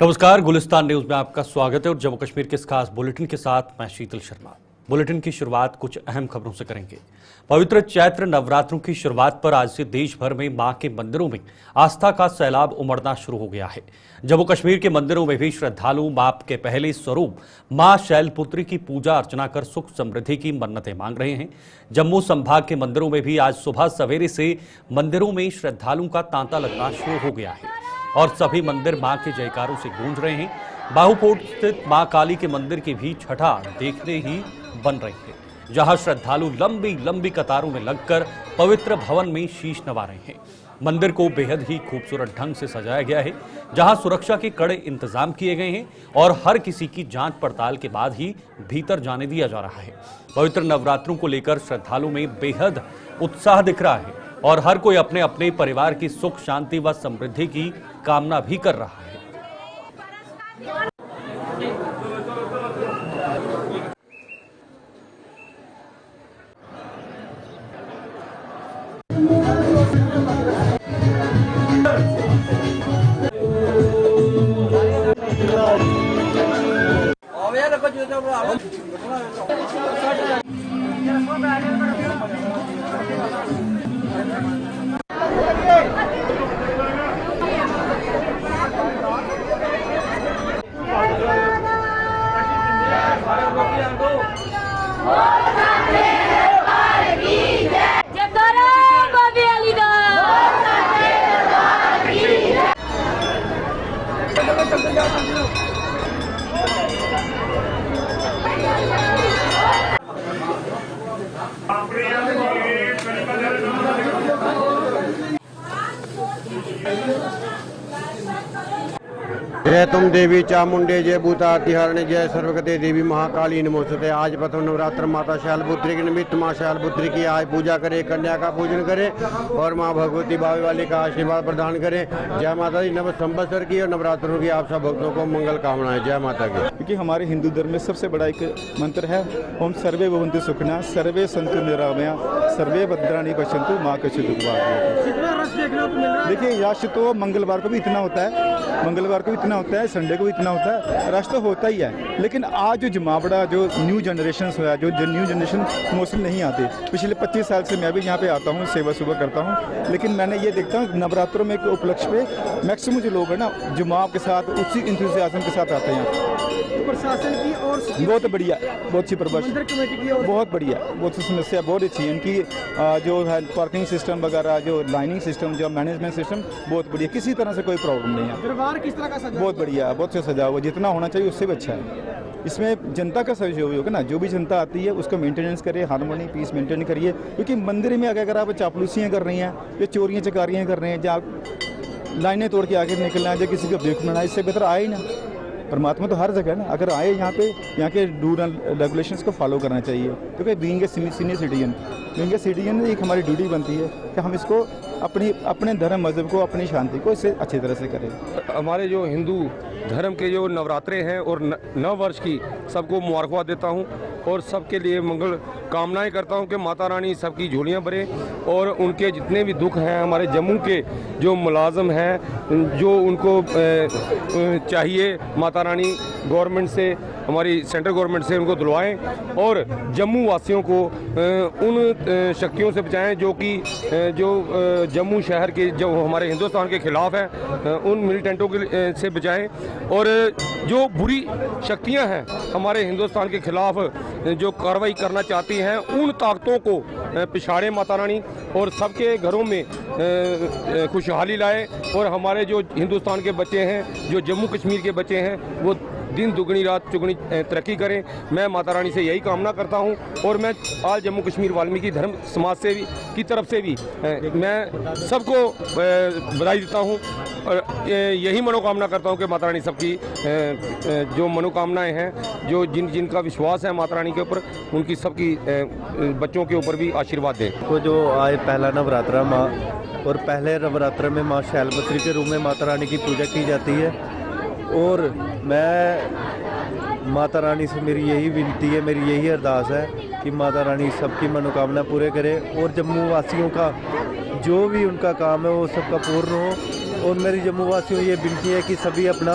नमस्कार, गुलिस्तान न्यूज में आपका स्वागत है और जम्मू कश्मीर के इस खास बुलेटिन के साथ मैं शीतल शर्मा। बुलेटिन की शुरुआत कुछ अहम खबरों से करेंगे। पवित्र चैत्र नवरात्रों की शुरुआत पर आज से देश भर में मां के मंदिरों में आस्था का सैलाब उमड़ना शुरू हो गया है। जम्मू कश्मीर के मंदिरों में भी श्रद्धालु मां के पहले स्वरूप मां शैलपुत्री की पूजा अर्चना कर सुख समृद्धि की मन्नतें मांग रहे हैं। जम्मू संभाग के मंदिरों में भी आज सुबह सवेरे से मंदिरों में श्रद्धालुओं का तांता लगना शुरू हो गया है और सभी मंदिर मां के जयकारों से गूंज रहे हैं। बाहुपोट स्थित मां काली के मंदिर की भी छठा देखने ही बन रही है, जहां श्रद्धालु लंबी लंबी कतारों में लगकर पवित्र भवन में शीश नवा रहे हैं। मंदिर को बेहद ही खूबसूरत ढंग से सजाया गया है, जहां सुरक्षा के कड़े इंतजाम किए गए हैं और हर किसी की जांच पड़ताल के बाद ही भीतर जाने दिया जा रहा है। पवित्र नवरात्रों को लेकर श्रद्धालुओं में बेहद उत्साह दिख रहा है और हर कोई अपने अपने परिवार की सुख शांति व समृद्धि की कामना भी कर रहा है। जय तुम देवी चामुंडे जय भूतातिहरणे जय सर्वगते देवी महाकाली नमोस्तुते। आज प्रथम नवरात्र माता शैलपुत्री के निमित्त मां शैलपुत्री की आज पूजा करें, कन्या का पूजन करें और मां भगवती बावे वाली का आशीर्वाद प्रदान करें। जय माता दी। नव संवत्सर की और नवरात्रों की आप सब भक्तों को मंगल कामनाएं। जय माता की। क्योंकि हमारे हिंदू धर्म में सबसे बड़ा एक मंत्र है ओम सर्वे भवन्तु सुखिनः सर्वे सन्तु निरामया सर्वे भद्राणि पश्यन्तु मां कश्चित् दुःखं भाग्यते। देखिए यश तो मंगलवार को भी इतना होता है, मंगलवार को भी इतना होता है, संडे को भी इतना होता है, रश तो होता ही है। लेकिन आज जो जमावड़ा जो न्यू जनरेशन हुआ, जो न्यू जनरेशन मोस्टली नहीं आते। पिछले 25 साल से मैं भी यहाँ पे आता हूँ, सेवा सुबह करता हूँ, लेकिन मैंने ये देखता हूँ नवरात्रों में एक उपलक्ष्य पे मैक्सिमम जो लोग हैं ना जुमाव के साथ उसी इंथुसियाज्म के साथ आते हैं। प्रशासन की और बहुत बढ़िया, बहुत अच्छी प्रबंध, कमेटी की और बहुत बढ़िया, बहुत सी समस्या बहुत अच्छी है इनकी। जो है पार्किंग सिस्टम वगैरह, जो लाइनिंग सिस्टम, जो मैनेजमेंट सिस्टम बहुत बढ़िया, किसी तरह से कोई प्रॉब्लम नहीं है। दरबार किस तरह का सजा? बहुत बढ़िया, बहुत से सजा हुआ, जितना होना चाहिए उससे भी अच्छा है। इसमें जनता का सहयोग होगा ना, जो भी जनता आती है उसका मेंटेनेंस करिए, हार्मोनी पीस मेंटेन करिए। क्योंकि मंदिर में अगर आप चापलूसियाँ कर रही हैं या चोरियाँ चकारियाँ कर रहे हैं, या लाइनें तोड़ के आगे निकलना है, या किसी का बेवकूफ़ बनाना, इससे बेहतर आए ही ना। परमात्मा तो हर जगह है ना, अगर आए यहाँ पे, यहाँ के रूल एंड रेगुलेशंस को फॉलो करना चाहिए। क्योंकि बीइंग ए सीनियर सिटीजन एक हमारी ड्यूटी बनती है कि हम इसको अपने धर्म मजहब को, अपनी शांति को इससे अच्छी तरह से करें। हमारे जो हिंदू धर्म के जो नवरात्रे हैं और नव वर्ष की सबको मुबारकबाद देता हूं और सबके लिए मंगल कामनाएं करता हूं कि माता रानी सबकी झोलियां भरे और उनके जितने भी दुख हैं, हमारे जम्मू के जो मुलाजम हैं, जो उनको चाहिए, माता रानी गवर्नमेंट से, हमारी सेंट्रल गवर्नमेंट से उनको दिलवाएं और जम्मू वासियों को उन शक्तियों से बचाएं जो कि जो जम्मू शहर के जो हमारे हिंदुस्तान के खिलाफ हैं, उन मिलिटेंटों के से बचाएं और जो बुरी शक्तियां हैं हमारे हिंदुस्तान के खिलाफ जो कार्रवाई करना चाहती हैं, उन ताकतों को पिछाड़े माता रानी और सबके घरों में खुशहाली लाए और हमारे जो हिंदुस्तान के बच्चे हैं, जो जम्मू कश्मीर के बच्चे हैं, वो दिन दुगनी रात चुगनी तरक्की करें। मैं माता रानी से यही कामना करता हूं और मैं आज जम्मू कश्मीर वाल्मीकि धर्म समाज से भी की तरफ से भी मैं सबको बधाई देता हूं और यही मनोकामना करता हूं कि माता रानी सबकी जो मनोकामनाएं हैं, जो जिनका विश्वास है माता रानी के ऊपर, उनकी सबकी बच्चों के ऊपर भी आशीर्वाद दें। को जो आज पहला नवरात्रा माँ और पहले नवरात्र में माँ शैलपुत्री के रूप में माता रानी की पूजा की जाती है और मैं माता रानी से मेरी यही विनती है, मेरी यही अरदास है कि माता रानी सबकी मनोकामना पूरे करे और जम्मू वासियों का जो भी उनका काम है वो सबका पूर्ण हो। और मेरी जम्मू वासियों ये विनती है कि सभी अपना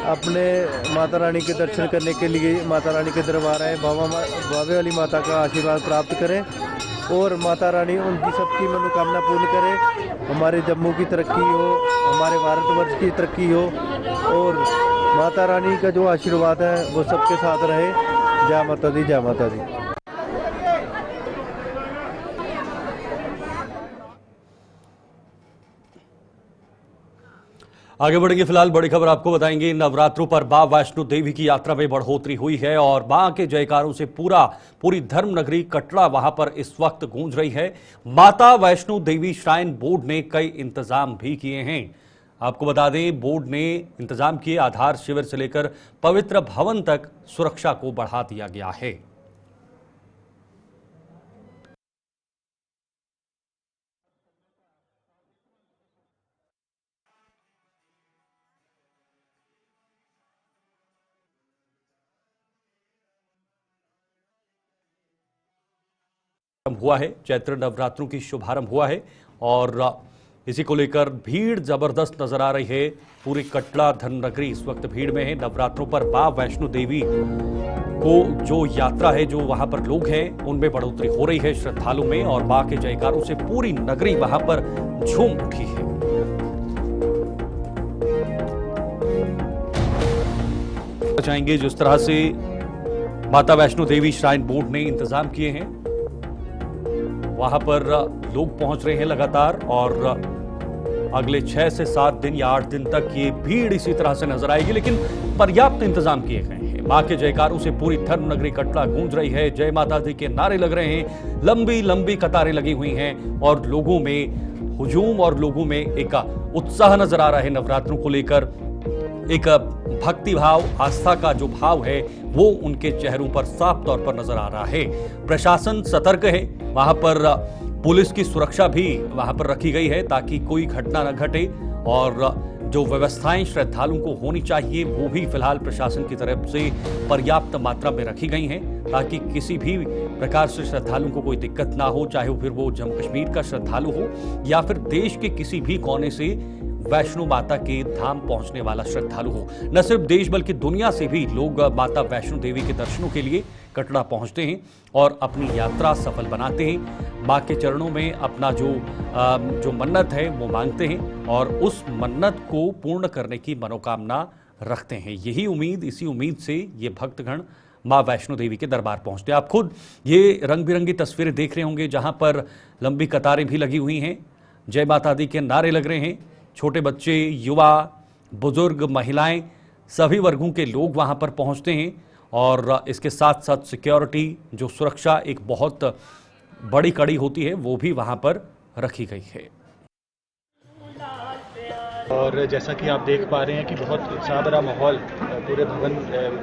अपने माता रानी के दर्शन करने के लिए माता रानी के दरबार आए, बाबे वाली माता का आशीर्वाद प्राप्त करें और माता रानी उनकी सबकी मनोकामना पूर्ण करे। हमारे जम्मू की तरक्की हो, हमारे भारतवर्ष की तरक्की हो और माता रानी का जो आशीर्वाद है वो सबके साथ रहे। जय माता दी, जय माता दी। आगे बढ़ेंगे। फिलहाल बड़ी खबर आपको बताएंगे। नवरात्रों पर मां वैष्णो देवी की यात्रा में बढ़ोतरी हुई है और मां के जयकारों से पूरी धर्म नगरी कटरा वहां पर इस वक्त गूंज रही है। माता वैष्णो देवी श्राइन बोर्ड ने कई इंतजाम भी किए हैं। आपको बता दें, बोर्ड ने इंतजाम किए। आधार शिविर से लेकर पवित्र भवन तक सुरक्षा को बढ़ा दिया गया है। हुआ है, चैत्र नवरात्रों की शुभारंभ हुआ है और इसी को लेकर भीड़ जबरदस्त नजर आ रही है। पूरी कटरा धर्म नगरी इस वक्त भीड़ में है। नवरात्रों पर मां वैष्णो देवी को जो यात्रा है, जो वहां पर लोग हैं, उनमें बढ़ोतरी हो रही है श्रद्धालु में और मां के जयकारों से पूरी नगरी वहां पर झूम उठी है। चाहेंगे जिस तरह से माता वैष्णो देवी श्राइन बोर्ड ने इंतजाम किए हैं, वहां पर लोग पहुंच रहे हैं लगातार और अगले 6 से 7 दिन या 8 दिन तक ये भीड़ इसी तरह से नजर आएगी, लेकिन पर्याप्त इंतजाम किए गए हैं। मां के जयकारों से पूरी धर्म नगरी कटरा गूंज रही है। जय माता दी के नारे लग रहे हैं, लंबी लंबी कतारें लगी हुई हैं और लोगों में हुजूम और लोगों में एक उत्साह नजर आ रहा है। नवरात्रों को लेकर एक भक्ति भाव, आस्था का जो भाव है वो उनके चेहरों पर साफ तौर पर नजर आ रहा है। प्रशासन सतर्क है, वहां पर पुलिस की सुरक्षा भी वहां पर रखी गई है ताकि कोई घटना न घटे और जो व्यवस्थाएं श्रद्धालुओं को होनी चाहिए वो भी फिलहाल प्रशासन की तरफ से पर्याप्त मात्रा में रखी गई हैं ताकि किसी भी प्रकार से श्रद्धालुओं को कोई दिक्कत ना हो, चाहे फिर वो जम्मू कश्मीर का श्रद्धालु हो या फिर देश के किसी भी कोने से वैष्णो माता के धाम पहुंचने वाला श्रद्धालु हो। न सिर्फ देश बल्कि दुनिया से भी लोग माता वैष्णो देवी के दर्शनों के लिए कटरा पहुंचते हैं और अपनी यात्रा सफल बनाते हैं। मां के चरणों में अपना जो मन्नत है वो मांगते हैं और उस मन्नत को पूर्ण करने की मनोकामना रखते हैं। यही उम्मीद, इसी उम्मीद से ये भक्तगण मां वैष्णो देवी के दरबार पहुंचते हैं। आप खुद ये रंग बिरंगी तस्वीरें देख रहे होंगे जहां पर लंबी कतारें भी लगी हुई हैं, जय माता दी के नारे लग रहे हैं। छोटे बच्चे, युवा, बुजुर्ग, महिलाएं, सभी वर्गों के लोग वहां पर पहुंचते हैं और इसके साथ साथ सिक्योरिटी, जो सुरक्षा एक बहुत बड़ी कड़ी होती है, वो भी वहां पर रखी गई है। और जैसा कि आप देख पा रहे हैं कि बहुत उत्साह भरा माहौल पूरे भवन,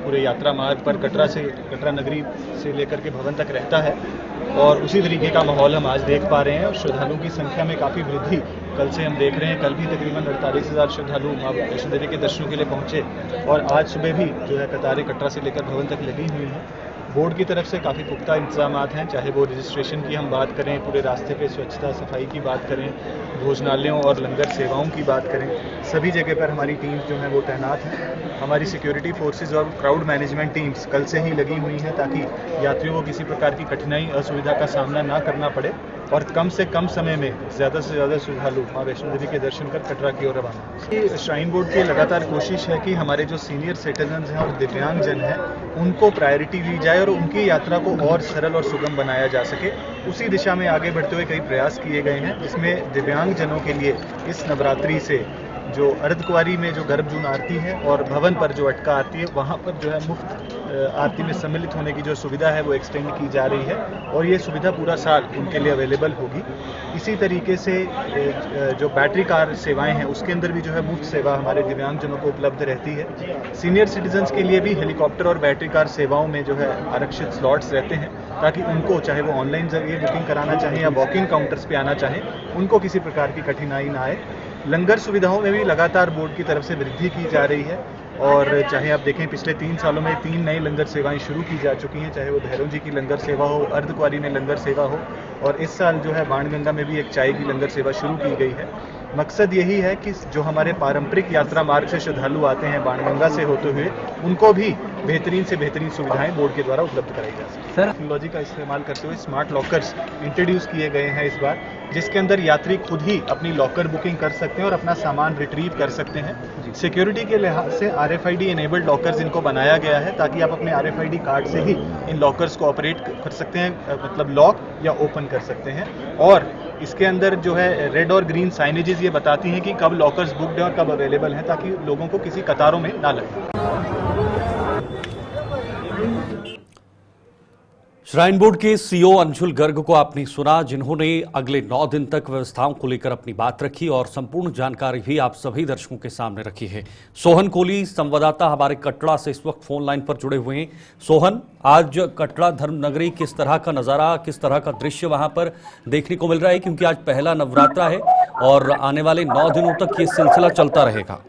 पूरे यात्रा मार्ग पर कटरा नगरी से लेकर के भवन तक रहता है और उसी तरीके का माहौल हम आज देख पा रहे हैं। और श्रद्धालुओं की संख्या में काफ़ी वृद्धि कल से हम देख रहे हैं। कल भी तकरीबन 48,000 श्रद्धालु मां वैष्णो देवी के दर्शनों के लिए पहुंचे और आज सुबह भी जो है कतारें कटरा से लेकर भवन तक लगी हुई हैं। बोर्ड की तरफ से काफ़ी पुख्ता इंतजाम हैं, चाहे वो रजिस्ट्रेशन की हम बात करें, पूरे रास्ते पे स्वच्छता सफाई की बात करें, भोजनालयों और लंगर सेवाओं की बात करें, सभी जगह पर हमारी टीम जो है वो तैनात हैं। हमारी सिक्योरिटी फोर्सेस और क्राउड मैनेजमेंट टीम्स कल से ही लगी हुई हैं ताकि यात्रियों को किसी प्रकार की कठिनाई, असुविधा का सामना ना करना पड़े और कम से कम समय में ज़्यादा से ज़्यादा श्रद्धालु मां वैष्णो देवी के दर्शन कर कटरा की ओर रवाना। श्राइन बोर्ड की लगातार कोशिश है कि हमारे जो सीनियर सिटीजन्स हैं और दिव्यांगजन हैं उनको प्रायोरिटी दी जाए और उनकी यात्रा को और सरल और सुगम बनाया जा सके। उसी दिशा में आगे बढ़ते हुए कई प्रयास किए गए हैं, जिसमें दिव्यांगजनों के लिए इस नवरात्रि से जो अर्धकुंवारी में जो गर्भजून आरती है और भवन पर जो अटका आरती है, वहाँ पर जो है मुफ्त आरती में सम्मिलित होने की जो सुविधा है वो एक्सटेंड की जा रही है और ये सुविधा पूरा साल उनके लिए अवेलेबल होगी। इसी तरीके से जो बैटरी कार सेवाएं हैं उसके अंदर भी जो है मुफ्त सेवा हमारे दिव्यांगजनों को उपलब्ध रहती है। सीनियर सिटीजन्स के लिए भी हेलीकॉप्टर और बैटरी कार सेवाओं में जो है आरक्षित स्लॉट्स रहते हैं ताकि उनको, चाहे वो ऑनलाइन जरिए बुकिंग कराना चाहें या वॉकिंग काउंटर्स पे आना चाहें, उनको किसी प्रकार की कठिनाई ना आए। लंगर सुविधाओं में भी लगातार बोर्ड की तरफ से वृद्धि की जा रही है और चाहे आप देखें पिछले 3 सालों में 3 नई लंगर सेवाएं शुरू की जा चुकी हैं, चाहे वो भैरव जी की लंगर सेवा हो, अर्धकुंवारी में लंगर सेवा हो और इस साल जो है बाणगंगा में भी एक चाय की लंगर सेवा शुरू की गई है। मकसद यही है कि जो हमारे पारंपरिक यात्रा मार्ग से श्रद्धालु आते हैं बाणगंगा से होते हुए, उनको भी बेहतरीन से बेहतरीन सुविधाएं बोर्ड के द्वारा उपलब्ध कराई जा सके। टेक्नोलॉजी का इस्तेमाल करते हुए स्मार्ट लॉकर्स इंट्रोड्यूस किए गए हैं इस बार, जिसके अंदर यात्री खुद ही अपनी लॉकर बुकिंग कर सकते हैं और अपना सामान रिट्रीव कर सकते हैं। सिक्योरिटी के लिहाज से RFID इनेबल्ड लॉकर्स इनको बनाया गया है ताकि आप अपने RFID कार्ड से ही इन लॉकर्स को ऑपरेट कर सकते हैं, मतलब लॉक या ओपन कर सकते हैं। और इसके अंदर जो है रेड और ग्रीन साइनेजेस ये बताती हैं कि कब लॉकर्स बुकड है और कब अवेलेबल हैं, ताकि लोगों को किसी कतारों में ना लगे। श्राइन बोर्ड के CEO अंशुल गर्ग को आपने सुना, जिन्होंने अगले 9 दिन तक व्यवस्थाओं को लेकर अपनी बात रखी और संपूर्ण जानकारी भी आप सभी दर्शकों के सामने रखी है। सोहन कोहली संवाददाता हमारे कटरा से इस वक्त फोन लाइन पर जुड़े हुए हैं। सोहन, आज कटरा धर्मनगरी किस तरह का नजारा, किस तरह का दृश्य वहां पर देखने को मिल रहा है, क्योंकि आज पहला नवरात्रा है और आने वाले 9 दिनों तक ये सिलसिला चलता रहेगा।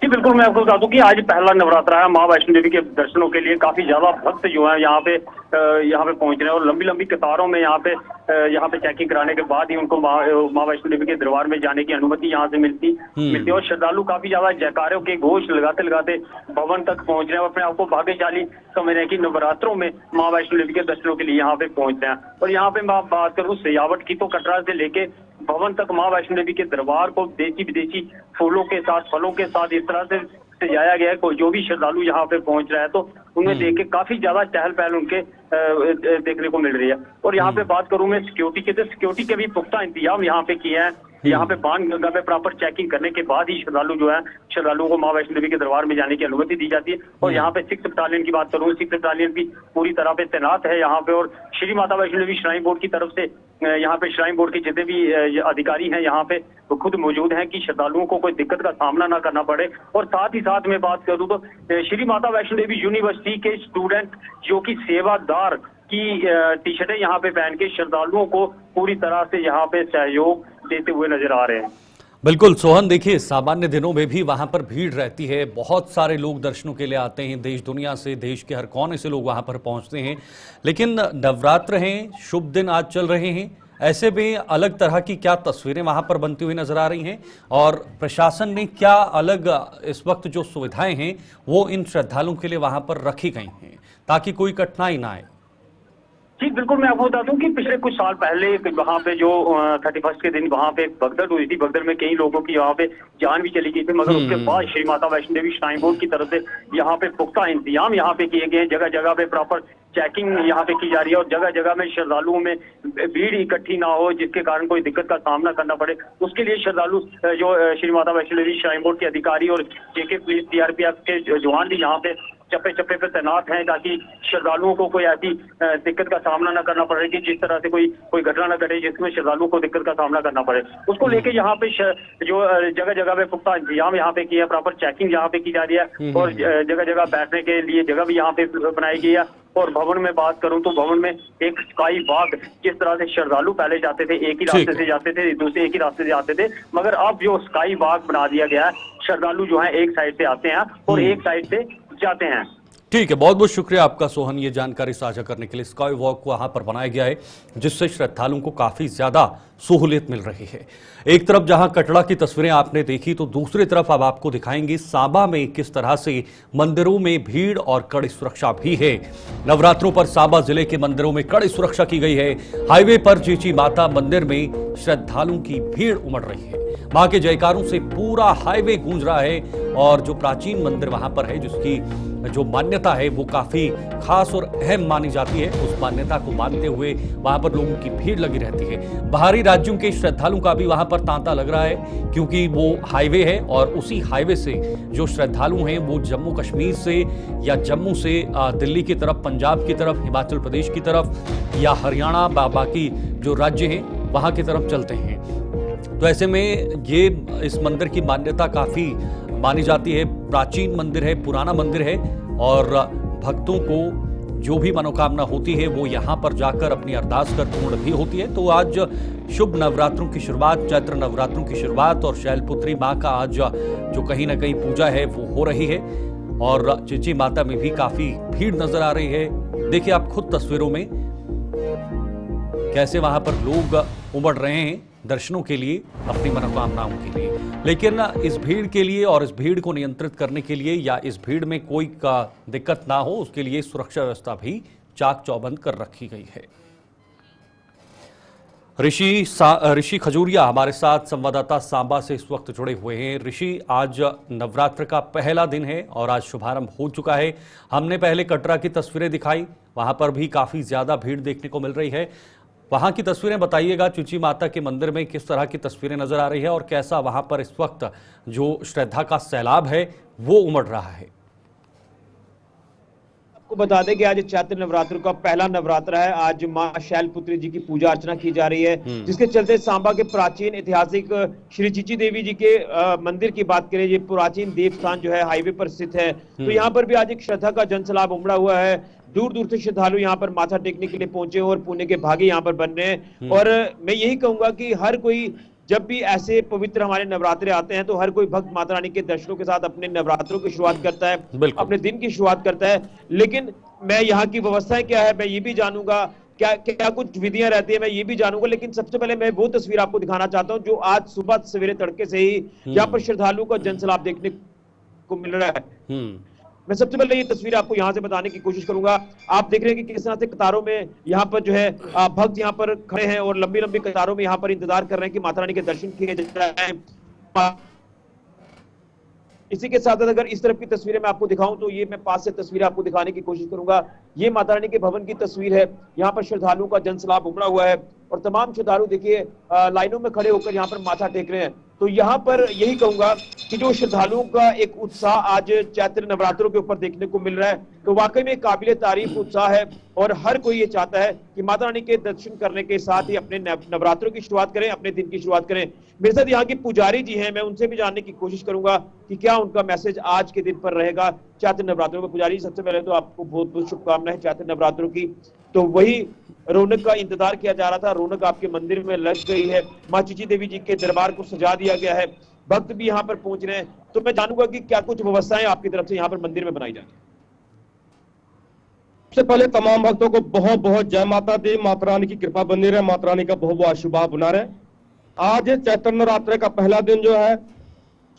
जी बिल्कुल, मैं आपको बता दूं कि आज पहला नवरात्रा है। मां वैष्णो देवी के दर्शनों के लिए काफी ज्यादा भक्त जो है यहाँ पे पहुंच रहे हैं और लंबी लंबी कतारों में यहाँ पे चेकिंग कराने के बाद ही उनको मां वैष्णो देवी के दरबार में जाने की अनुमति यहाँ से मिलती है। और श्रद्धालु काफी ज्यादा जयकारों के घोष लगाते लगाते भवन तक पहुंच रहे हैं और अपने आपको भाग्यशाली समझ रहे हैं कि नवरात्रों में मां वैष्णो देवी के दर्शनों के लिए यहाँ पे पहुंच रहे हैं। और यहाँ पे मैं बात करूँ सजावट की, तो कटरा से लेके भवन तक मां वैष्णो देवी के दरबार को देसी विदेशी फूलों के साथ, फलों के साथ इस तरह से सजाया गया है। जो भी श्रद्धालु यहाँ पे पहुंच रहा है तो उनमें देख के काफी ज्यादा चहल पहल उनके देखने को मिल रही है। और यहाँ पे बात करूं मैं सिक्योरिटी के, तो सिक्योरिटी के भी पुख्ता इंतजाम यहाँ पे किए हैं। यहाँ पे बाणगंगा पे प्रॉपर चेकिंग करने के बाद ही श्रद्धालुओं को मां वैष्णो देवी के दरबार में जाने की अनुमति दी जाती है। और यहाँ पे 6 बटालियन की बात करूँ, 6 बटालियन भी पूरी तरह पे तैनात है यहाँ पे। और श्री माता वैष्णो देवी श्राइन बोर्ड की तरफ से यहाँ पे श्राइन बोर्ड के जितने भी अधिकारी हैं यहाँ पे वो खुद मौजूद हैं कि श्रद्धालुओं को कोई दिक्कत का सामना ना करना पड़े। और साथ ही साथ मैं बात करूँ तो श्री माता वैष्णो देवी यूनिवर्सिटी के स्टूडेंट जो कि सेवादार की टी-शर्टें यहाँ पे पहन के श्रद्धालुओं को पूरी तरह से यहाँ पे सहयोग देते हुए नजर आ रहे हैं। बिल्कुल सोहन, देखिए सामान्य दिनों में भी वहां पर भीड़ रहती है, बहुत सारे लोग दर्शनों के लिए आते हैं, देश दुनिया से, देश के हर कोने से लोग वहां पर पहुंचते हैं। लेकिन नवरात्र हैं, शुभ दिन आज चल रहे हैं, ऐसे में अलग तरह की क्या तस्वीरें वहां पर बनती हुई नजर आ रही हैं और प्रशासन ने क्या अलग इस वक्त जो सुविधाएं हैं वो इन श्रद्धालुओं के लिए वहां पर रखी गई हैं ताकि कोई कठिनाई ना आए? जी बिल्कुल, मैं आपको बता दूं कि पिछले कुछ साल पहले वहाँ पे जो 31 के दिन वहाँ पे भगदड़ हुई थी, भगदड़ में कई लोगों की यहाँ पे जान भी चली गई थी। मगर उसके बाद श्री माता वैष्णो देवी श्राइन बोर्ड की तरफ से यहाँ पे पुख्ता इंतजाम यहाँ पे किए गए हैं। जगह जगह पे प्रॉपर चेकिंग यहाँ पे की जा रही है और जगह जगह में श्रद्धालुओं में भीड़ इकट्ठी ना हो जिसके कारण कोई दिक्कत का सामना करना पड़े। उसके लिए श्रद्धालु जो श्री माता वैष्णो देवी श्राइन बोर्ड के अधिकारी और जेके पुलिस CRPF के जवान भी यहाँ पे चप्पे चप्पे पे तैनात हैं ताकि श्रद्धालुओं को कोई ऐसी दिक्कत का सामना न करना पड़े कि जिस तरह से कोई घटना न घटे जिसमें श्रद्धालुओं को दिक्कत का सामना करना पड़े। उसको लेके यहाँ पे जो जगह जगह पे पुख्ता इंतजाम यहाँ पे किया, प्रॉपर चेकिंग यहाँ पे की जा रही है और जगह जगह बैठने के लिए जगह भी यहाँ पे बनाई गई है। और भवन में बात करूं तो भवन में एक स्काई वॉक, जिस तरह से श्रद्धालु पहले जाते थे एक ही रास्ते से जाते थे, दूसरे एक ही रास्ते से आते थे, मगर अब जो स्काई वॉक बना दिया गया है, श्रद्धालु जो है एक साइड से आते हैं और एक साइड से जाते हैं। ठीक है, बहुत बहुत शुक्रिया आपका सोहन, ये जानकारी साझा करने के लिए। स्काई वॉक वहां पर बनाया गया है जिससे श्रद्धालुओं को काफी ज्यादा सहूलियत मिल रही है। एक तरफ जहां कटरा की तस्वीरें आपने देखी तो दूसरी तरफ अब आपको दिखाएंगे सांबा में किस तरह से मंदिरों में भीड़ और कड़ी सुरक्षा भी है। नवरात्रों पर सांबा जिले के मंदिरों में कड़ी सुरक्षा की गई है। हाईवे पर चीची माता मंदिर में श्रद्धालुओं की भीड़ उमड़ रही है। मां के जयकारों से पूरा हाईवे गूंज रहा है और जो प्राचीन मंदिर वहां पर है, जिसकी जो मान्यता है वो काफी खास और अहम मानी जाती है, उस मान्यता को मानते हुए वहां पर लोगों की भीड़ लगी रहती है। बाहरी राज्यों के श्रद्धालुओं का भी वहां पर तांता लग रहा है क्योंकि वो हाईवे है और उसी हाईवे से जो श्रद्धालु हैं वो जम्मू कश्मीर से या जम्मू से दिल्ली की तरफ, पंजाब की तरफ, हिमाचल प्रदेश की तरफ या हरियाणा बाकी जो राज्य हैं वहां की तरफ चलते हैं। तो ऐसे में ये इस मंदिर की मान्यता काफी मानी जाती है। प्राचीन मंदिर है, पुराना मंदिर है और भक्तों को जो भी मनोकामना होती है वो यहाँ पर जाकर अपनी अरदास कर पूर्ण भी होती है। तो आज शुभ नवरात्रों की शुरुआत, चैत्र नवरात्रों की शुरुआत और शैलपुत्री माँ का आज जो कहीं ना कहीं पूजा है वो हो रही है और चीची माता में भी काफी भीड़ नजर आ रही है। देखिए आप खुद तस्वीरों में कैसे वहां पर लोग उमड़ रहे हैं दर्शनों के लिए, अपनी मनोकामनाओं के लिए। लेकिन इस भीड़ के लिए और इस भीड़ को नियंत्रित करने के लिए या इस भीड़ में कोई का दिक्कत ना हो, उसके लिए सुरक्षा व्यवस्था भी चाक चौबंद कर रखी गई है। ऋषि खजूरिया हमारे साथ संवाददाता सांबा से इस वक्त जुड़े हुए हैं। ऋषि, आज नवरात्र का पहला दिन है और आज शुभारंभ हो चुका है। हमने पहले कटरा की तस्वीरें दिखाई, वहां पर भी काफी ज्यादा भीड़ देखने को मिल रही है। वहां की तस्वीरें बताइएगा, चुची माता के मंदिर में किस तरह की तस्वीरें नजर आ रही है और कैसा वहां पर इस वक्त जो श्रद्धा का सैलाब है वो उमड़ रहा है। आपको बता दें कि आज चैत्र नवरात्र का पहला नवरात्र है। आज मां शैलपुत्री जी की पूजा अर्चना की जा रही है, जिसके चलते सांबा के प्राचीन ऐतिहासिक श्री चिची देवी जी के मंदिर की बात करें, ये प्राचीन देवस्थान जो है हाईवे पर स्थित है। तो यहाँ पर भी आज एक श्रद्धा का जनसैलाब उमड़ा हुआ है। दूर दूर से श्रद्धालु यहाँ पर माथा टेकने के लिए पहुंचे और पुण्य के भागी यहाँ पर बन रहे हैं। और मैं यही कहूंगा कि हर कोई जब भी ऐसे पवित्र हमारे नवरात्रे आते हैं तो हर कोई भक्त माता रानी के दर्शनों के साथ अपने नवरात्रों की शुरुआत करता है, अपने दिन की शुरुआत करता है। लेकिन मैं यहाँ की व्यवस्थाएं क्या है मैं ये भी जानूंगा, क्या क्या कुछ विधियां रहती है मैं ये भी जानूंगा। लेकिन सबसे पहले मैं वो तस्वीर आपको दिखाना चाहता हूँ जो आज सुबह सवेरे तड़के से ही यहाँ पर श्रद्धालुओं का जनसैलाब देखने को मिल रहा है। मैं सबसे पहले ये तस्वीर आपको यहाँ से बताने की कोशिश करूंगा। आप देख रहे हैं कि किस तरह से कतारों में यहाँ पर जो है भक्त यहाँ पर खड़े हैं और लंबी लंबी कतारों में यहाँ पर इंतजार कर रहे हैं कि माता रानी के दर्शन किए जाएं। इसी के साथ साथ अगर इस तरफ की तस्वीरें मैं आपको दिखाऊं तो ये मैं पास से तस्वीरें आपको दिखाने की कोशिश करूंगा। ये माता रानी के भवन की तस्वीर है। यहाँ पर श्रद्धालुओं का जनसैलाब उमड़ा हुआ है और तमाम श्रद्धालु देखिए लाइनों में खड़े होकर यहाँ पर माथा टेक रहे हैं। तो यहाँ पर यही कहूंगा कि जो श्रद्धालुओं का एक उत्साह आज चैत्र नवरात्रों के ऊपर देखने को मिल रहा है तो वाकई में काबिले तारीफ उत्साह है और हर कोई ये चाहता है कि माता रानी के दर्शन करने के साथ ही अपने नवरात्रों की शुरुआत करें, अपने दिन की शुरुआत करें। मेरे साथ यहाँ की पुजारी जी हैं, मैं उनसे भी जानने की कोशिश करूंगा कि क्या उनका मैसेज आज के दिन पर रहेगा चैत्र नवरात्रों में। पुजारी जी, सबसे पहले तो आपको बहुत बहुत शुभकामनाएं चैत्र नवरात्रों की। तो वही रौनक का इंतजार किया जा रहा था, रौनक आपके मंदिर में लग गई है। मां चिची देवी जी के दरबार को सजा दिया गया है, भक्त भी यहाँ पर पहुंच रहे हैं। तो मैं जानूंगा कि क्या कुछ व्यवस्थाएं आपकी तरफ से यहाँ पर मंदिर में बनाई जा रही है। सबसे पहले तमाम भक्तों को बहुत बहुत जय माता दी। माता रानी की कृपा बनी रहे, माता रानी का बहुत बहुत आशीर्वाद बना रहे। आज चैत्र नवरात्र का पहला दिन जो है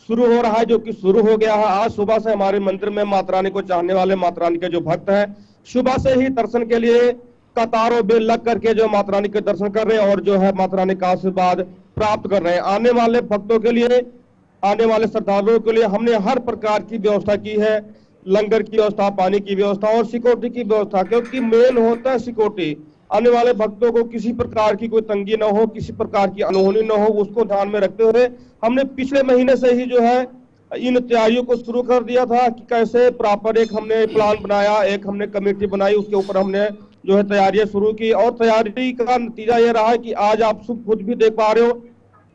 शुरू हो रहा है, जो कि शुरू हो गया है। आज सुबह से हमारे मंदिर में माता रानी को चाहने वाले माता रानी के जो भक्त हैं सुबह से ही दर्शन के लिए कतारों में लग करके जो माता रानी के दर्शन कर रहे हैं और जो है माता रानी का आशीर्वाद प्राप्त कर रहे हैं। आने वाले भक्तों के लिए, आने वाले श्रद्धालुओं के लिए हमने हर प्रकार की व्यवस्था की है, लंगर की व्यवस्था, पानी की व्यवस्था और सिक्योरिटी की व्यवस्था, क्योंकि मेन होता है सिक्योरिटी। आने वाले भक्तों को किसी प्रकार की कोई तंगी न हो, किसी प्रकार की अनहोनी न हो, उसको ध्यान में रखते हुए हमने पिछले महीने से ही जो है इन तैयारियों को शुरू कर दिया था कि कैसे प्रॉपर एक हमने प्लान बनाया, एक हमने कमेटी बनाई, उसके ऊपर हमने जो है तैयारियां शुरू की और तैयारी का नतीजा ये रहा है कि आज आप खुद भी देख पा रहे हो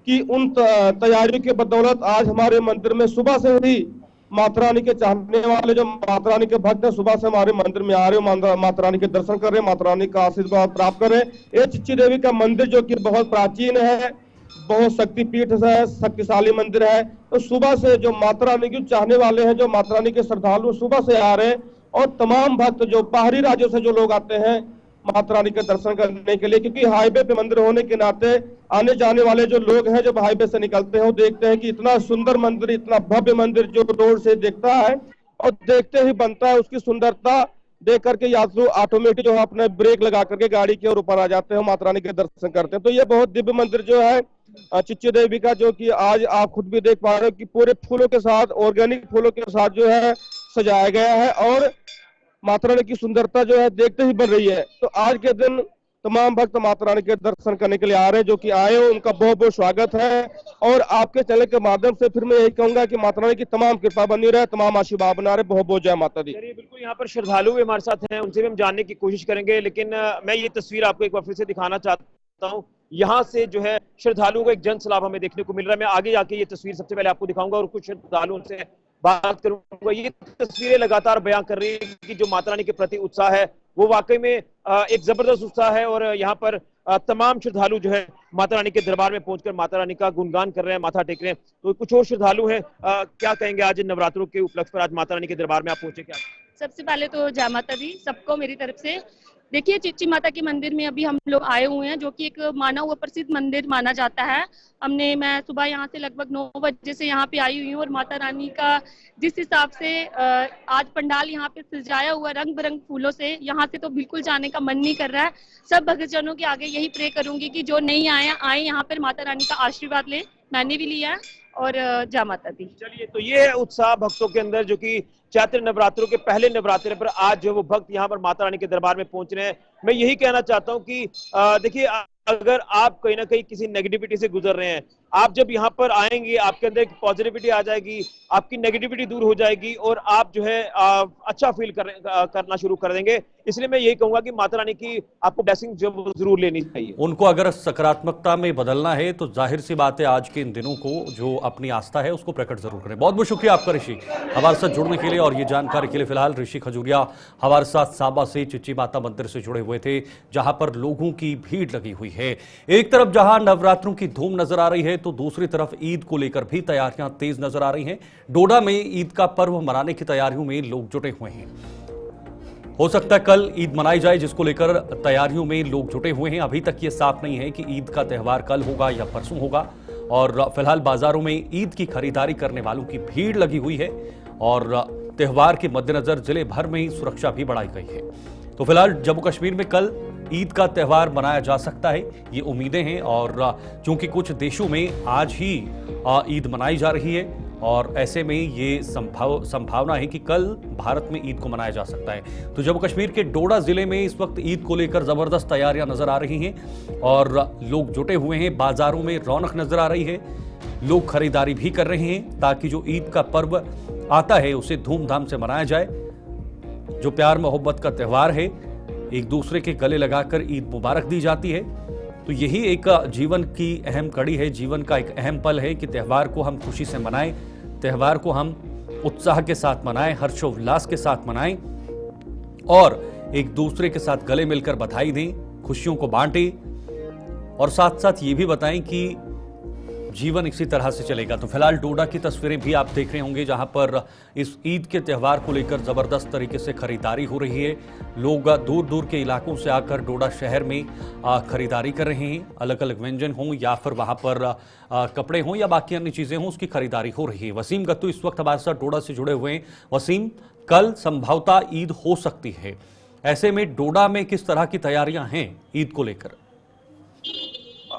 कि उन तैयारियों के बदौलत आज हमारे मंदिर में सुबह से ही माता रानी के चाहने वाले जो माता रानी के भक्त हैं सुबह से हमारे मंदिर में आ रहे हो, माता रानी के दर्शन कर रहे हैं, माता रानी का आशीर्वाद प्राप्त कर रहे हैं। ये चिची देवी का मंदिर जो कि बहुत प्राचीन है, बहुत शक्तिपीठ है, शक्तिशाली मंदिर है। तो सुबह से जो माता रानी के चाहने वाले हैं, जो माता रानी के श्रद्धालु सुबह से आ रहे हैं और तमाम भक्त जो बाहरी राज्यों से जो लोग आते हैं माता रानी के दर्शन करने के लिए, क्योंकि हाईवे पे मंदिर होने के नाते आने जाने वाले जो लोग हैं, जब हाईवे से निकलते हैं वो देखते हैं कि इतना सुंदर मंदिर, इतना भव्य मंदिर जो रोड से देखता है और देखते ही बनता है, उसकी सुंदरता देख करके यात्रु ऑटोमेटिक जो है अपने ब्रेक लगा करके गाड़ी के ऊपर आ जाते हैं, माता रानी के दर्शन करते हैं। तो ये बहुत दिव्य मंदिर जो है चिची देवी का, जो कि आज आप खुद भी देख पा रहे हो कि पूरे फूलों के साथ, ऑर्गेनिक फूलों के साथ जो है सजाया गया है और माता रानी की सुंदरता जो है देखते ही बन रही है। तो आज के दिन तमाम भक्त माता रानी के दर्शन करने के लिए आ रहे हैं, जो कि आए हो उनका बहुत बहुत स्वागत है। और आपके चैनल के माध्यम से फिर मैं यही कहूंगा कि माता रानी की तमाम कृपा बनी रहे, तमाम आशीर्वाद बना रहे। बहुत बहुत जय माता दी। बिल्कुल, यहाँ पर श्रद्धालु भी हमारे साथ हैं, उनसे भी हम जानने की कोशिश करेंगे। लेकिन मैं ये तस्वीर आपको एक बार फिर से दिखाना चाहता हूँ। यहाँ से जो है श्रद्धालुओं का एक जनसैलाब हमें देखने को मिल रहा है। मैं आगे जाके ये तस्वीर सबसे पहले आपको दिखाऊंगा और कुछ श्रद्धालुओं से बात करूंगा। ये तस्वीरें लगातार बयां कर रही है कि जो माता रानी के प्रति उत्साह है वो वाकई में एक जबरदस्त उत्साह है। और यहाँ पर तमाम श्रद्धालु जो है माता रानी के दरबार में पहुंचकर माता रानी का गुणगान कर रहे हैं, माथा टेक रहे हैं। तो कुछ और श्रद्धालु हैं, क्या कहेंगे आज नवरात्रों के उपलक्ष्य पर आज माता रानी के दरबार में आप पहुंचे? क्या सबसे पहले तो जय माता दी सबको मेरी तरफ से। देखिए चिच्ची माता के मंदिर में अभी हम लोग आए हुए हैं, जो कि एक माना हुआ प्रसिद्ध मंदिर माना जाता है। मैं सुबह यहाँ से लगभग 9 बजे से यहाँ पे आई हुई हूँ और माता रानी का जिस हिसाब से आज पंडाल यहाँ पे सजाया हुआ रंग बिरंग फूलों से, यहाँ से तो बिल्कुल जाने का मन नहीं कर रहा है। सब भक्तजनों के आगे यही प्रे करूंगी कि जो नहीं आए यहाँ पर माता रानी का आशीर्वाद ले। मैंने भी लिया है और जय माता दी। चलिए, तो ये है उत्साह भक्तों के अंदर, जो कि चैत्र नवरात्रों के पहले नवरात्रे पर आज जो वो भक्त यहाँ पर माता रानी के दरबार में पहुंच रहे हैं। मैं यही कहना चाहता हूँ कि देखिए, अगर आप कहीं ना कहीं किसी नेगेटिविटी से गुजर रहे हैं, आप जब यहाँ पर आएंगे आपके अंदर एक पॉजिटिविटी आ जाएगी, आपकी नेगेटिविटी दूर हो जाएगी और आप जो है अच्छा फील करना शुरू कर देंगे। इसलिए मैं यही कहूंगा कि माता रानी की आपको ब्लेसिंग जो जरूर लेनी चाहिए। उनको अगर सकारात्मकता में बदलना है तो जाहिर सी बात है आज के इन दिनों को जो अपनी आस्था है उसको प्रकट जरूर करें। बहुत बहुत शुक्रिया आपका ऋषि, हमारे साथ जुड़ने के लिए और ये जानकारी के लिए। फिलहाल ऋषि खजूरिया हमारे साथ सांबा से चिच्ची माता मंदिर से जुड़े हुए थे, जहां पर लोगों की भीड़ लगी हुई है। एक तरफ जहां नवरात्रों की धूम नजर आ रही है तो दूसरी तरफ ईद को लेकर भी तैयारियां तेज नजर आ रही हैं। डोडा में ईद का पर्व मनाने की तैयारियों में लोग जुटे हुए हैं। हो सकता है कल ईद मनाई जाए, जिसको लेकर तैयारियों में लोग जुटे हुए हैं। अभी तक ये साफ नहीं है कि ईद का त्यौहार कल होगा या परसों होगा। और फिलहाल बाजारों में ईद की खरीदारी करने वालों की भीड़ लगी हुई है और त्यौहार के मद्देनजर जिले भर में ही सुरक्षा भी बढ़ाई गई है। तो फिलहाल जम्मू कश्मीर में कल ईद का त्यौहार मनाया जा सकता है, ये उम्मीदें हैं। और चूंकि कुछ देशों में आज ही ईद मनाई जा रही है और ऐसे में ये संभावना है कि कल भारत में ईद को मनाया जा सकता है। तो जम्मू कश्मीर के डोडा जिले में इस वक्त ईद को लेकर जबरदस्त तैयारियां नजर आ रही हैं और लोग जुटे हुए हैं। बाजारों में रौनक नजर आ रही है, लोग खरीदारी भी कर रहे हैं ताकि जो ईद का पर्व आता है उसे धूमधाम से मनाया जाए। जो प्यार मोहब्बत का त्यौहार है, एक दूसरे के गले लगाकर ईद मुबारक दी जाती है। तो यही एक जीवन की अहम कड़ी है, जीवन का एक अहम पल है कि त्यौहार को हम खुशी से मनाएं, त्यौहार को हम उत्साह के साथ मनाएं, हर्षोल्लास के साथ मनाएं और एक दूसरे के साथ गले मिलकर बधाई दें, खुशियों को बांटें और साथ साथ ये भी बताएं कि जीवन इसी तरह से चलेगा। तो फिलहाल डोडा की तस्वीरें भी आप देख रहे होंगे, जहां पर इस ईद के त्यौहार को लेकर जबरदस्त तरीके से खरीदारी हो रही है। लोग दूर दूर के इलाकों से आकर डोडा शहर में खरीदारी कर रहे हैं। अलग अलग व्यंजन हों या फिर वहां पर कपड़े हों या बाकी अन्य चीजें हों, उसकी खरीदारी हो रही है। वसीम गत्तू इस वक्त हमारे साथ डोडा से जुड़े हुए हैं। वसीम, कल संभवतः ईद हो सकती है, ऐसे में डोडा में किस तरह की तैयारियां हैं ईद को लेकर?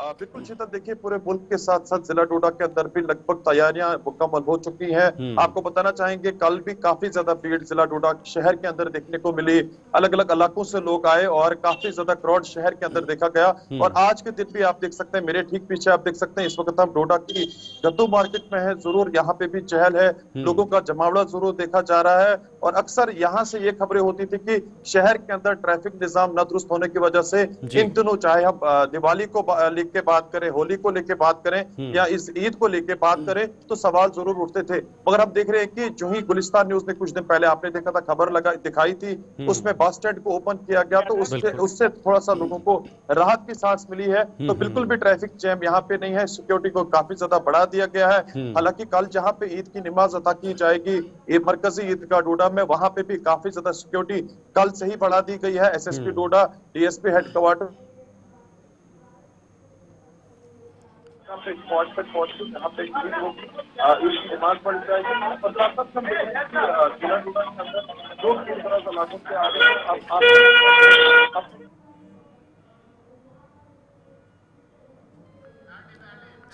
बिल्कुल चेतन, देखिए पूरे मुल्क के साथ साथ जिला डोडा के अंदर भी लगभग तैयारियां मुकम्मल हो चुकी हैं। आपको बताना चाहेंगे कल भी काफी ज्यादा भीड़ जिला डोडा शहर के अंदर देखने को मिली। अलग अलग इलाकों से लोग आए और काफी ज्यादा क्राउड शहर के अंदर देखा गया। और आज के दिन भी आप देख सकते हैं, मेरे ठीक पीछे आप देख सकते हैं, इस वक्त हम डोडा की गद्दू मार्केट में है। जरूर यहाँ पे भी चहल है, लोगों का जमावड़ा जरूर देखा जा रहा है। और अक्सर यहाँ से ये खबरें होती थी कि शहर के अंदर ट्रैफिक निजाम न दुरुस्त होने की वजह से इन दिनों, चाहे हम दिवाली को लेके बात करें, होली को लेके बात करें या इस ईद को लेके बात करें, तो सवाल जरूर उठते थे। मगर अब देख रहे हैं कि जो ही गुलिस्तान न्यूज ने कुछ दिन पहले आपने देखा था, खबर दिखाई थी, उसमें बस स्टैंड को ओपन किया गया, तो उससे थोड़ा सा लोगों को राहत की सांस मिली है। तो बिल्कुल भी ट्रैफिक जैम यहाँ पे नहीं है। सिक्योरिटी को काफी ज्यादा बढ़ा दिया गया है। हालांकि कल जहाँ पे ईद की नमाज अता की जाएगी, ये मरकजी ईदगाह डोडा में, वहां पे भी काफी ज्यादा सिक्योरिटी कल से ही बढ़ा दी गई है। एसएसपी डोडा, डीएसपी हेडक्वार्टर स्पॉट पर पहुंच के जहाँ पे नमाज पढ़ जाएगी और साथ साथ हम जिला डोडा के अंदर दो तीन तरह इलाकों से आ रहे हैं।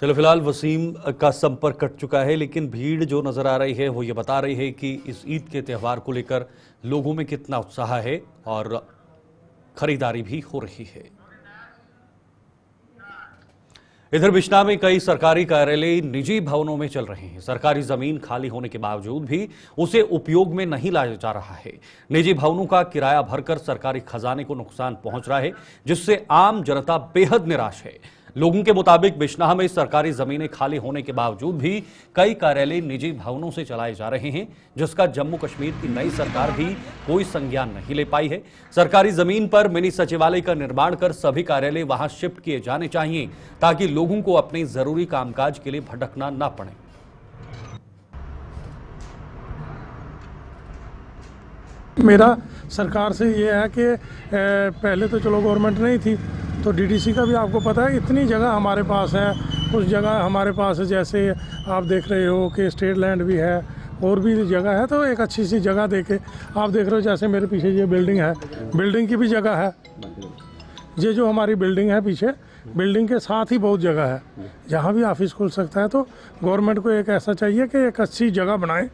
चलो फिलहाल वसीम का संपर्क कट चुका है, लेकिन भीड़ जो नजर आ रही है वो ये बता रही है कि इस ईद के त्यौहार को लेकर लोगों में कितना उत्साह है और खरीदारी भी हो रही है। इधर बिश्ना में कई सरकारी कार्यालय निजी भवनों में चल रहे हैं। सरकारी जमीन खाली होने के बावजूद भी उसे उपयोग में नहीं लाया जा रहा है। निजी भवनों का किराया भरकर सरकारी खजाने को नुकसान पहुंच रहा है, जिससे आम जनता बेहद निराश है। लोगों के मुताबिक बिश्नाह में सरकारी जमीनें खाली होने के बावजूद भी कई कार्यालय निजी भवनों से चलाए जा रहे हैं, जिसका जम्मू कश्मीर की नई सरकार भी कोई संज्ञान नहीं ले पाई है। सरकारी जमीन पर मिनी सचिवालय का निर्माण कर सभी कार्यालय वहां शिफ्ट किए जाने चाहिए, ताकि लोगों को अपने जरूरी कामकाज के लिए भटकना न पड़े। मेरा सरकार से ये है कि पहले तो चलो गवर्नमेंट नहीं थी, तो डीडीसी का भी आपको पता है इतनी जगह हमारे पास है। कुछ जगह हमारे पास है, जैसे आप देख रहे हो कि स्टेट लैंड भी है और भी जगह है, तो एक अच्छी सी जगह देके आप देख रहे हो, जैसे मेरे पीछे ये बिल्डिंग है, बिल्डिंग की भी जगह है। ये जो हमारी बिल्डिंग है पीछे, बिल्डिंग के साथ ही बहुत जगह है, जहाँ भी ऑफिस खुल सकता है। तो गवर्नमेंट को एक ऐसा चाहिए कि एक अच्छी जगह बनाए,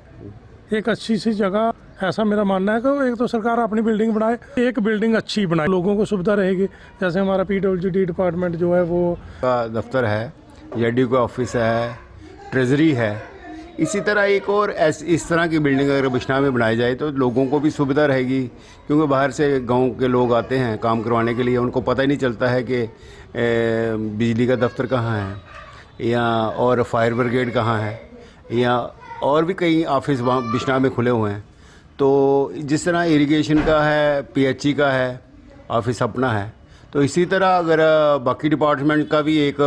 एक अच्छी सी जगह। ऐसा मेरा मानना है कि एक तो सरकार अपनी बिल्डिंग बनाए, एक बिल्डिंग अच्छी बनाए, लोगों को सुविधा रहेगी। जैसे हमारा PWD डिपार्टमेंट जो है वो का दफ्तर है, ED का ऑफिस है, ट्रेजरी है। इसी तरह एक और इस तरह की बिल्डिंग अगर बिश्नाह में बनाई जाए तो लोगों को भी सुविधा रहेगी, क्योंकि बाहर से गांव के लोग आते हैं काम करवाने के लिए, उनको पता ही नहीं चलता है कि बिजली का दफ्तर कहाँ है या और फायर ब्रिगेड कहाँ है या और भी कई ऑफिस वहाँ बिश्नाह में खुले हुए हैं। तो जिस तरह इरिगेशन का है, PHE का है, ऑफिस अपना है, तो इसी तरह अगर बाकी डिपार्टमेंट का भी एक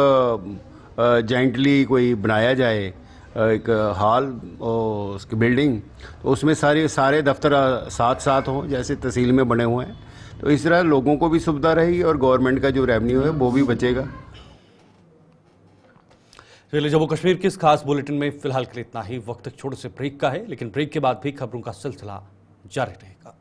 जॉइंटली कोई बनाया जाए, एक हॉल और उसकी बिल्डिंग, तो उसमें सारे दफ्तर साथ साथ हों जैसे तहसील में बने हुए हैं, तो इस तरह लोगों को भी सुविधा रहेगी और गवर्नमेंट का जो रेवेन्यू है वो भी बचेगा। चलिए, जम्मू कश्मीर के इस खास बुलेटिन में फिलहाल के लिए इतना ही। वक्त छोटे से ब्रेक का है, लेकिन ब्रेक के बाद भी खबरों का सिलसिला जारी रहेगा।